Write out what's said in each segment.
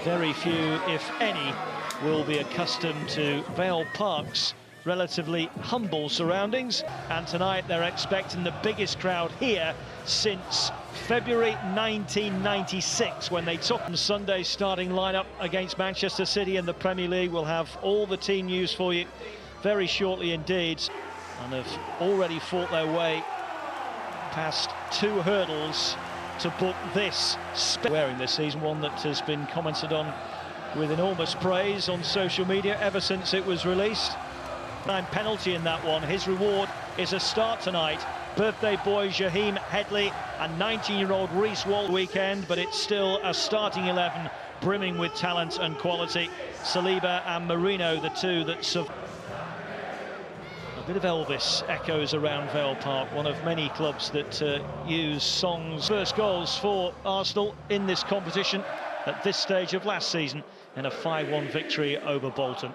Very few, if any, will be accustomed to Vale Park's relatively humble surroundings, and tonight they're expecting the biggest crowd here since February 1996, when they took Sunday's starting lineup against Manchester City in the Premier League. We'll have all the team news for you very shortly indeed, and have already fought their way past 2 hurdles to book this wearing this season, one that has been commented on with enormous praise on social media ever since it was released. Penalty in that one. His reward is a start tonight. Birthday boy Jaheim Headley and 19-year-old Reece Wall weekend, but it's still a starting 11 brimming with talent and quality. Saliba and Marino, the two that survived. A bit of Elvis echoes around Vale Park, one of many clubs that use songs. First goals for Arsenal in this competition at this stage of last season in a 5-1 victory over Bolton.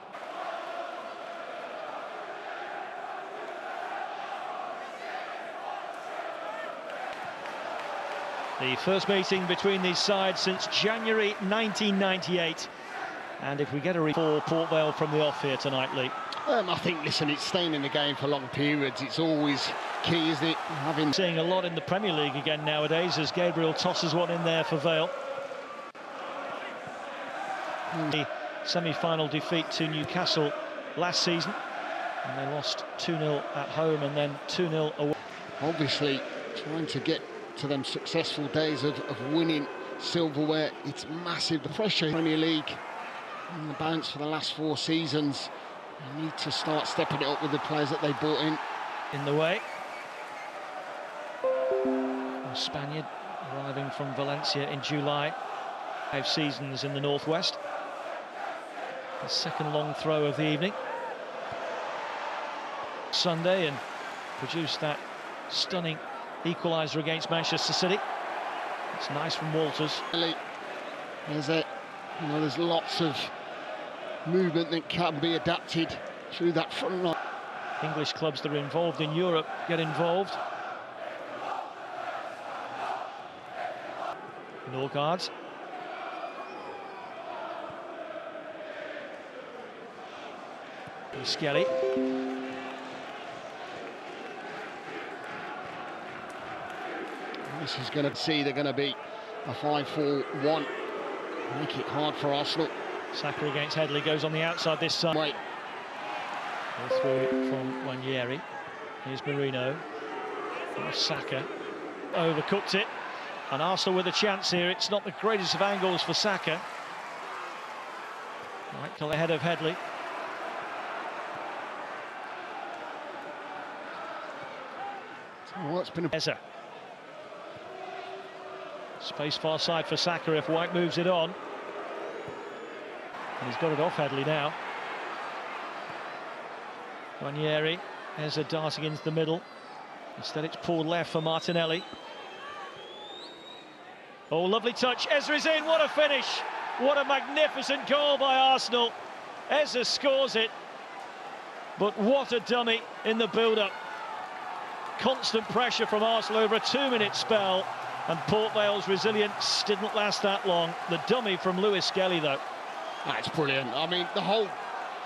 The first meeting between these sides since January 1998. And if we get a for Port Vale from the off here tonight, Lee? I think, listen, it's staying in the game for long periods. It's always key, isn't it? Seeing a lot in the Premier League again nowadays as Gabriel tosses one in there for Vale. The semi-final defeat to Newcastle last season, and they lost 2-0 at home and then 2-0 away. Obviously, trying to get to them successful days of winning silverware, it's massive. The pressure Premier League and the bounce for the last 4 seasons. You need to start stepping it up with the players that they brought in. In the way, a Spaniard arriving from Valencia in July, 5 seasons in the northwest. The second long throw of the evening Sunday, and produced that stunning equaliser against Manchester City. It's nice from Walters. There's lots of movement that can be adapted through that front line. English clubs that are involved in Europe get involved. Norgard. Skelly. This is going to see they're going to be a 5-4-1. Make it hard for Arsenal. Saka against Headley goes on the outside this time. Wait. Through it from Wanyeri. Here's Marino. Saka overcooked it, and Arsenal with a chance here. It's not the greatest of angles for Saka. Right ahead of Headley. Oh, it's been a space far side for Saka if White moves it on. And he's got it off Headley now. Ranieri, Eza darting into the middle. Instead it's pulled left for Martinelli. Oh, lovely touch. Eza is in. What a finish. What a magnificent goal by Arsenal. Eza scores it. But what a dummy in the build-up. Constant pressure from Arsenal over a 2-minute spell, and Port Vale's resilience didn't last that long. The dummy from Lewis Skelly, though. That's brilliant. I mean, the whole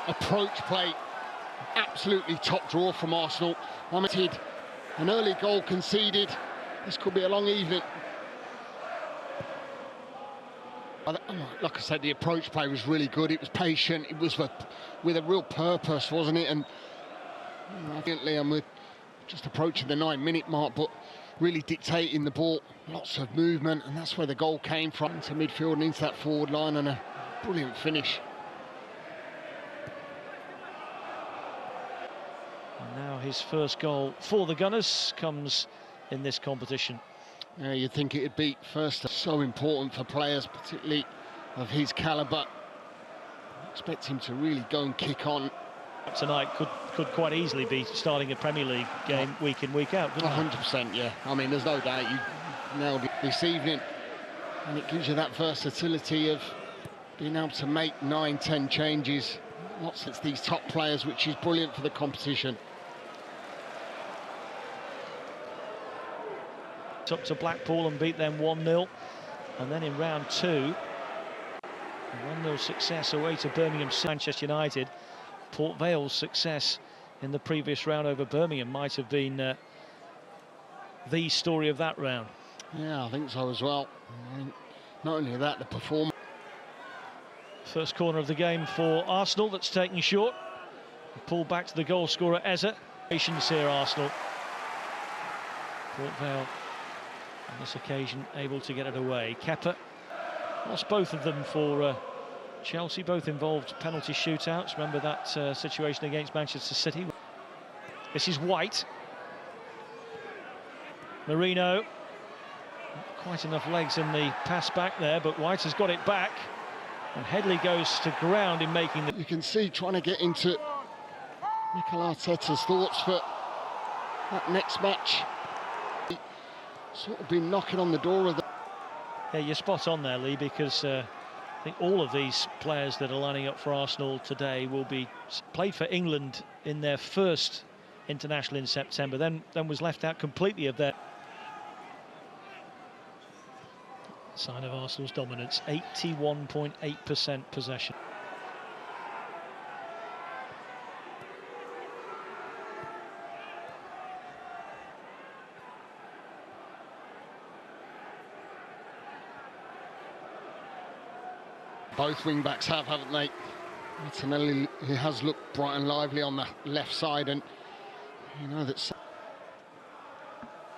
approach play, absolutely top draw from Arsenal. An early goal conceded. This could be a long evening. Like I said, the approach play was really good. It was patient. It was with a real purpose, wasn't it? And I'm with just approaching the 9-minute mark, but really dictating the ball. Lots of movement, and that's where the goal came from. Into midfield and into that forward line, and a brilliant finish. And now his first goal for the Gunners comes in this competition. Yeah, you'd think it'd be first. So important for players, particularly of his calibre. Expect him to really go and kick on. Tonight could quite easily be starting a Premier League game week in, week out, couldn't it? 100%, yeah. I mean, there's no doubt you nailed it this evening, and it gives you that versatility of being able to make 9-10 changes. Lots of these top players, which is brilliant for the competition. Up to Blackpool and beat them 1-0, and then in round 2 1-0 success away to Birmingham. Manchester United. Port Vale's success in the previous round over Birmingham might have been the story of that round. Yeah, I think so as well. Not only that, the performance. First corner of the game for Arsenal that's taken short. Pulled back to the goal scorer Eze. Patience here, Arsenal. Port Vale on this occasion able to get it away. Kepa lost both of them for Chelsea, both involved penalty shootouts. Remember that situation against Manchester City. This is White. Marino. Not quite enough legs in the pass back there, but White has got it back. And Headley goes to ground in making the... You can see trying to get into Mikel Arteta's thoughts for that next match. He sort of been knocking on the door of the... Yeah, you're spot on there, Lee, because I think all of these players that are lining up for Arsenal today will be played for England in their first international in September, then was left out completely of their... Sign of Arsenal's dominance, 81.8% possession. Both wing-backs have, haven't they? Martinelli, he has looked bright and lively on the left side, and you know that...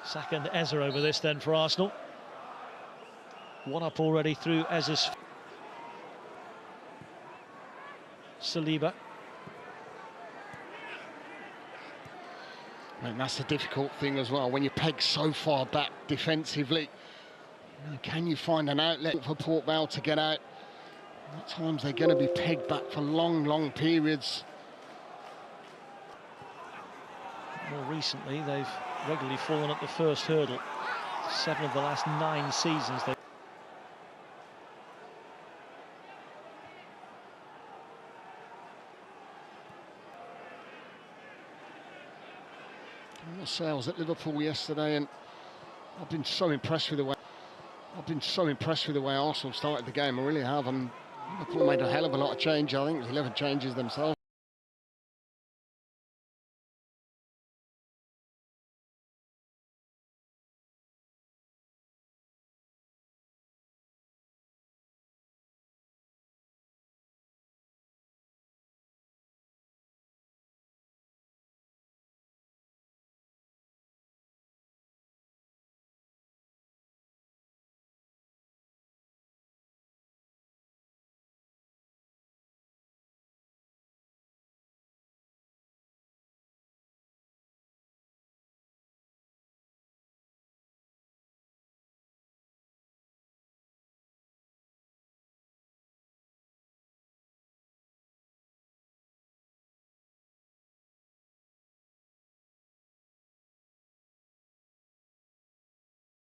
Saka and Eze over this then for Arsenal. One up already through Eze's. Saliba. And that's the difficult thing as well, when you peg so far back defensively. Can you find an outlet for Port Vale to get out? At times they're going to be pegged back for long periods. More recently, they've regularly fallen at the first hurdle. 7 of the last 9 seasons. I must say, I was at Liverpool yesterday, and I've been so impressed with the way Arsenal started the game. I really have. Liverpool made a hell of a lot of change. I think it was 11 changes themselves.